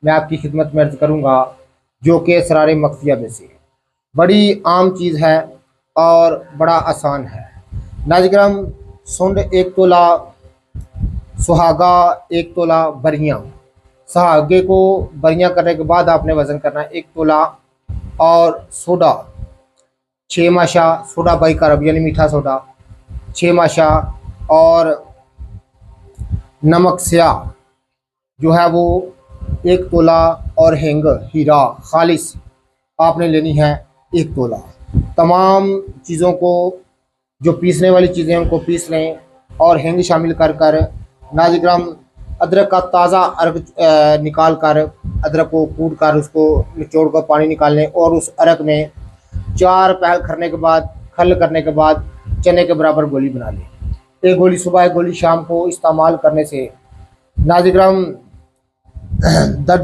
मैं आपकी खिदमत में अर्ज़ करूँगा, जो कि असरार मख्फिया में से बड़ी आम चीज़ है और बड़ा आसान है। नाज़िम, सुंड 1 तोला, सुहागा 1 तोला बरियाँ। सुहागे को बरियाँ करने के बाद आपने वज़न करना है 1 तोला, और सोडा 6 माशा, सोडा बाइकारब यानी मीठा सोडा 6 माशा, और नमक स्याह जो है वो 1 तोला, और हेंग हीरा खालिस आपने लेनी है 1 तोला। तमाम चीज़ों को, जो पीसने वाली चीज़ें हैं उनको पीस लें और हेंग शामिल कर कर नाज़िम अदरक का ताज़ा अरक निकाल कर, अदरक को कूट कर उसको निचोड़ कर पानी निकाल लें और उस अरक में 4 पहल करने के बाद, खल करने के बाद चने के बराबर गोली बना लें। 1 गोली सुबह, 1 गोली शाम को इस्तेमाल करने से नाज़िम दर्द